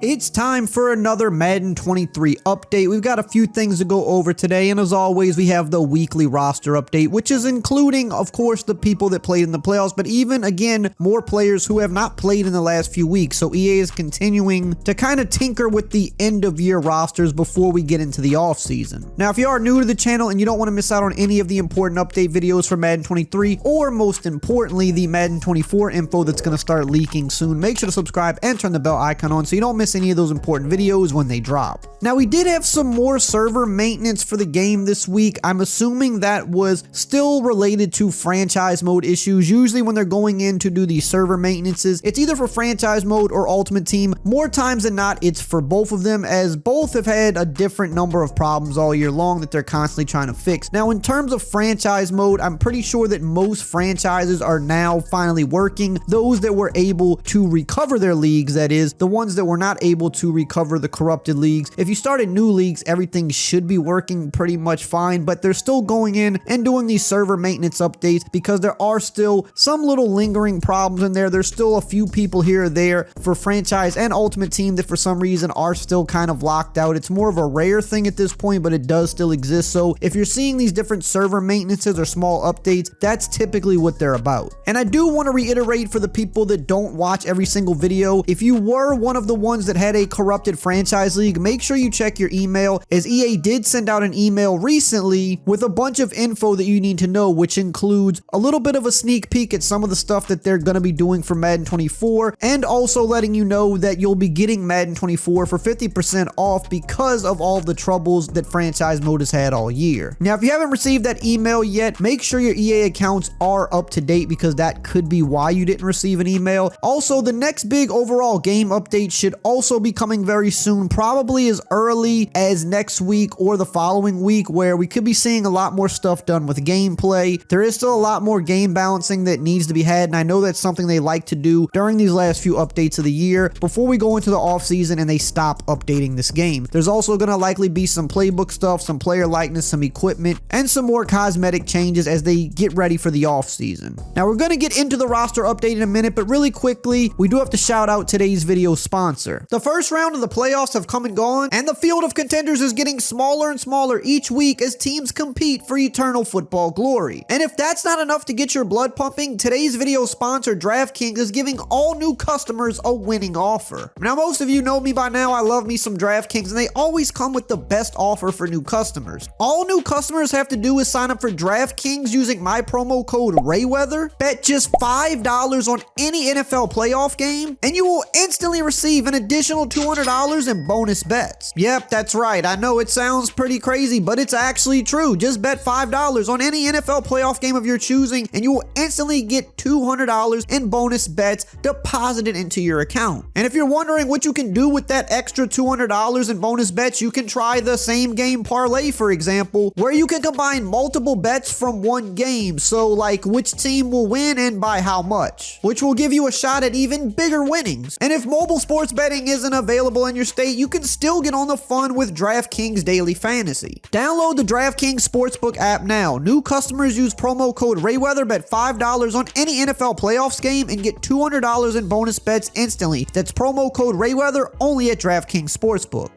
It's time for another Madden 23 update. We've got a few things to go over today, and as always, we have the weekly roster update, which is including, of course, the people that played in the playoffs, but even, again, more players who have not played in the last few weeks. So EA is continuing to kind of tinker with the end-of-year rosters before we get into the offseason. Now, if you are new to the channel and you don't want to miss out on any of the important update videos for Madden 23, or most importantly, the Madden 24 info that's going to start leaking soon, make sure to subscribe and turn the bell icon on so you don't miss any of those important videos when they drop. Now, we did have some more server maintenance for the game this week. I'm assuming that was still related to franchise mode issues. Usually when they're going in to do these server maintenances, it's either for franchise mode or ultimate team. More times than not, it's for both of them, as both have had a different number of problems all year long that they're constantly trying to fix. Now, in terms of franchise mode, I'm pretty sure that most franchises are now finally working. Those that were able to recover their leagues, that is, the ones that were not able to recover the corrupted leagues. If you started new leagues, everything should be working pretty much fine, but they're still going in and doing these server maintenance updates because there are still some little lingering problems in there. There's still a few people here or there for franchise and ultimate team that for some reason are still kind of locked out. It's more of a rare thing at this point, but it does still exist. So if you're seeing these different server maintenances or small updates, that's typically what they're about. And I do want to reiterate for the people that don't watch every single video, if you were one of the ones that had a corrupted franchise league, make sure you check your email, as EA did send out an email recently with a bunch of info that you need to know, which includes a little bit of a sneak peek at some of the stuff that they're going to be doing for Madden 24, and also letting you know that you'll be getting Madden 24 for 50% off because of all the troubles that franchise mode has had all year. Now, if you haven't received that email yet, make sure your EA accounts are up to date, because that could be why you didn't receive an email. Also, the next big overall game update should also be coming very soon, probably as early as next week or the following week, where we could be seeing a lot more stuff done with gameplay. There is still a lot more game balancing that needs to be had, and I know that's something they like to do during these last few updates of the year before we go into the off season and they stop updating this game. There's also going to likely be some playbook stuff, some player likeness, some equipment, and some more cosmetic changes as they get ready for the off season. Now, we're going to get into the roster update in a minute, but really quickly, we do have to shout out today's video sponsor. The first round of the playoffs have come and gone, and the field of contenders is getting smaller and smaller each week as teams compete for eternal football glory. And if that's not enough to get your blood pumping, today's video sponsor, DraftKings, is giving all new customers a winning offer. Now, most of you know me by now. I love me some DraftKings, and they always come with the best offer for new customers. All new customers have to do is sign up for DraftKings using my promo code RayWeather, bet just $5 on any NFL playoff game, and you will instantly receive an additional $200 in bonus bets. Yep, that's right. I know it sounds pretty crazy, but it's actually true. Just bet $5 on any NFL playoff game of your choosing, and you will instantly get $200 in bonus bets deposited into your account. And if you're wondering what you can do with that extra $200 in bonus bets, you can try the same game parlay, for example, where you can combine multiple bets from one game. So like which team will win and by how much, which will give you a shot at even bigger winnings. And if mobile sports betting isn't available in your state, you can still get on the fun with DraftKings Daily Fantasy. Download the DraftKings Sportsbook app now. New customers use promo code RayWeather, bet $5 on any NFL playoffs game, and get $200 in bonus bets instantly. That's promo code RayWeather only at DraftKings Sportsbook.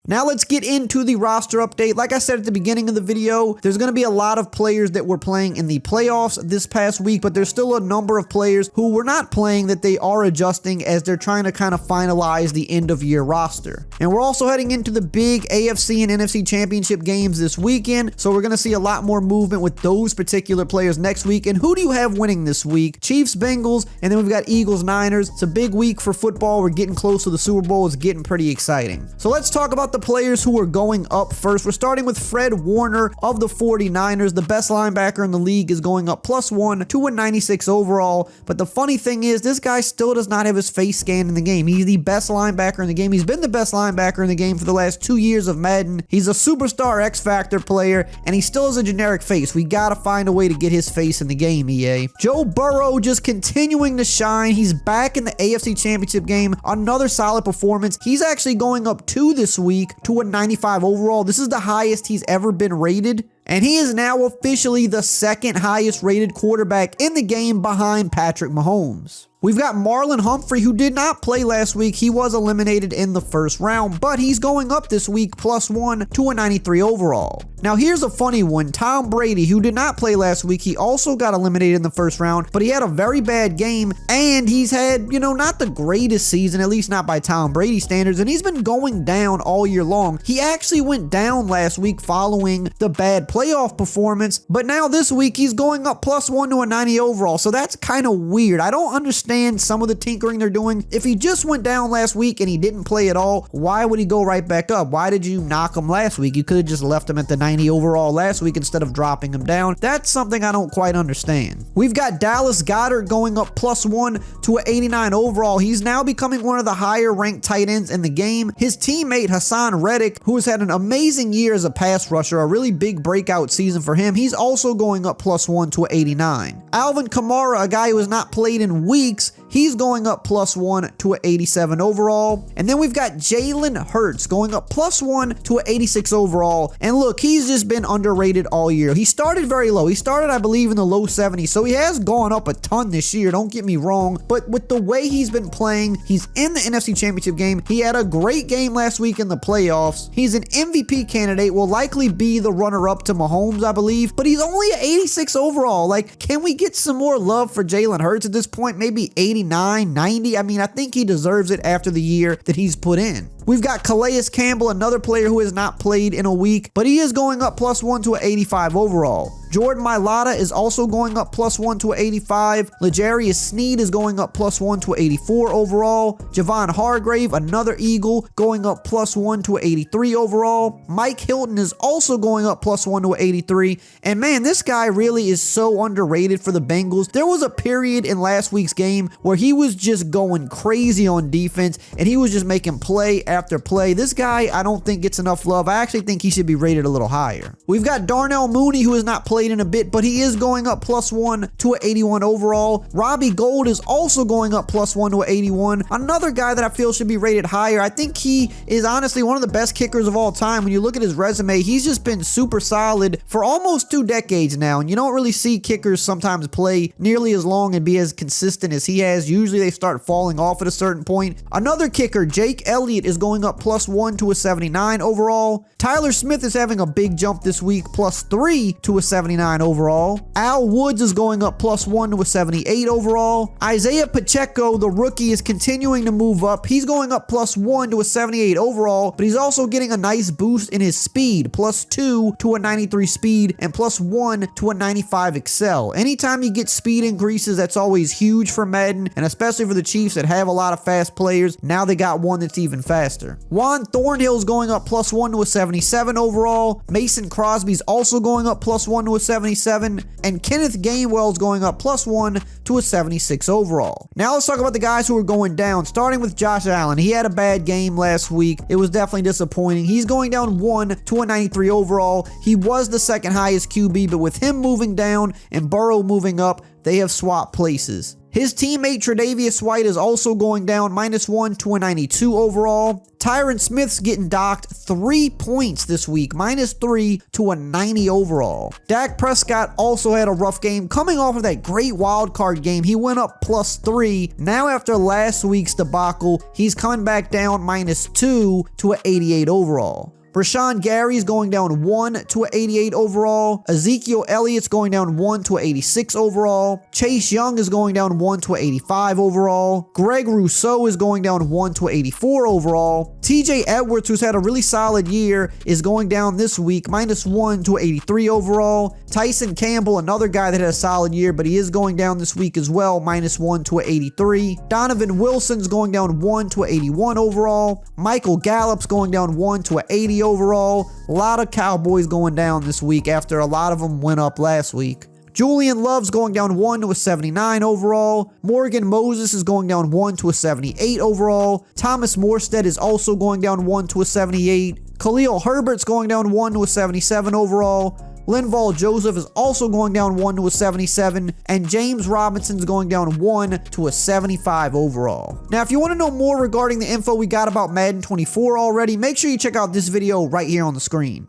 Now let's get into the roster update. Like I said at the beginning of the video, there's going to be a lot of players that were playing in the playoffs this past week, but there's still a number of players who were not playing that they are adjusting as they're trying to kind of finalize the end of year roster. And we're also heading into the big AFC and NFC championship games this weekend, so we're going to see a lot more movement with those particular players next week. And who do you have winning this week? Chiefs, Bengals, and then we've got Eagles, Niners. It's a big week for football. We're getting close to the Super Bowl. It's getting pretty exciting. So let's talk about the players who are going up first. We're starting with Fred Warner of the 49ers. The best linebacker in the league is going up +1 to a 96 overall. But the funny thing is, this guy still does not have his face scanned in the game. He's the best linebacker in the game. He's been the best linebacker in the game for the last 2 years of Madden. He's a superstar X-Factor player, and he still has a generic face. We gotta find a way to get his face in the game, EA. Joe Burrow just continuing to shine. He's back in the AFC Championship game. Another solid performance. He's actually going up 2 this week to a 95 overall. This is the highest he's ever been rated. And he is now officially the second highest rated quarterback in the game behind Patrick Mahomes. We've got Marlon Humphrey, who did not play last week. He was eliminated in the first round, but he's going up this week +1 to a 93 overall. Now here's a funny one. Tom Brady, who did not play last week, he also got eliminated in the first round, but he had a very bad game, and he's had, not the greatest season, at least not by Tom Brady standards, and he's been going down all year long. He actually went down last week following the bad playoff performance, but now this week he's going up +1 to a 90 overall, so that's kind of weird. I don't understand some of the tinkering they're doing. If he just went down last week and he didn't play at all, why would he go right back up? Why did you knock him last week? You could have just left him at the 90 overall last week instead of dropping him down. That's something I don't quite understand. We've got Dallas Goedert going up +1 to an 89 overall. He's now becoming one of the higher ranked tight ends in the game. His teammate Hassan Reddick, who has had an amazing year as a pass rusher, a really big breakout season for him, he's also going up +1 to an 89. Alvin Kamara, a guy who has not played in weeks, he's going up +1 to an 87 overall. And then we've got Jalen Hurts going up +1 to an 86 overall. And look, he's just been underrated all year. He started very low. He started, I believe, in the low 70s. So he has gone up a ton this year. Don't get me wrong. But with the way he's been playing, he's in the NFC Championship game. He had a great game last week in the playoffs. He's an MVP candidate, will likely be the runner-up to Mahomes, I believe. But he's only an 86 overall. Like, can we get some more love for Jalen Hurts at this point? Maybe 89, 90. I mean, I think he deserves it after the year that he's put in. We've got Calais Campbell, another player who has not played in a week, but he is going up +1 to an 85 overall. Jordan Mailata is also going up +1 to an 85. L'Jarius Sneed is going up +1 to an 84 overall. Javon Hargrave, another Eagle, going up +1 to an 83 overall. Mike Hilton is also going up +1 to an 83. And man, this guy really is so underrated for the Bengals. There was a period in last week's game where he was just going crazy on defense, and he was just making play after play. This guy, I don't think gets enough love. I actually think he should be rated a little higher. We've got Darnell Mooney, who has not played in a bit, but he is going up +1 to an 81 overall. Robbie Gould is also going up +1 to an 81. Another guy that I feel should be rated higher. I think he is honestly one of the best kickers of all time. When you look at his resume, he's just been super solid for almost 2 decades now, and you don't really see kickers sometimes play nearly as long and be as consistent as he has. Usually they start falling off at a certain point. Another kicker, Jake Elliott, is going up +1 to a 79 overall. Tyler Smith is having a big jump this week, +3 to a 79 overall. Al Woods is going up +1 to a 78 overall. Isaiah Pacheco, the rookie, is continuing to move up. He's going up +1 to a 78 overall, but he's also getting a nice boost in his speed, +2 to a 93 speed and +1 to a 95 excel. Anytime you get speed increases, that's always huge for Madden, and especially for the Chiefs that have a lot of fast players. Now they got one that's even faster. Juan Thornhill is going up +1 to a 77 overall. Mason Crosby's also going up +1 to a 77, and Kenneth Gainwell is going up +1 to a 76 overall. Now let's talk about the guys who are going down, starting with Josh Allen. He had a bad game last week. It was definitely disappointing. He's going down 1 to a 93 overall. He was the second highest QB, but with him moving down and Burrow moving up, they have swapped places. His teammate Tre'Davious White is also going down -1 to a 92 overall. Tyron Smith's getting docked 3 points this week, -3 to a 90 overall. Dak Prescott also had a rough game coming off of that great wild card game. He went up +3. Now after last week's debacle, he's coming back down -2 to a 88 overall. Rashawn Gary's going down 1 to an 88 overall. Ezekiel Elliott's going down 1 to an 86 overall. Chase Young is going down 1 to an 85 overall. Greg Rousseau is going down 1 to an 84 overall. TJ Edwards, who's had a really solid year, is going down this week, -1 to an 83 overall. Tyson Campbell, another guy that had a solid year, but he is going down this week as well, -1 to an 83. Donovan Wilson's going down 1 to an 81 overall. Michael Gallup's going down 1 to an 80 overall. A lot of Cowboys going down this week after a lot of them went up last week. Julian Love's going down 1 to a 79 overall. Morgan Moses is going down 1 to a 78 overall. Thomas Morstead is also going down 1 to a 78. Khalil Herbert's going down 1 to a 77 overall. Linval Joseph is also going down 1 to a 77, and James Robinson's going down 1 to a 75 overall. Now, if you want to know more regarding the info we got about Madden 24 already, make sure you check out this video right here on the screen.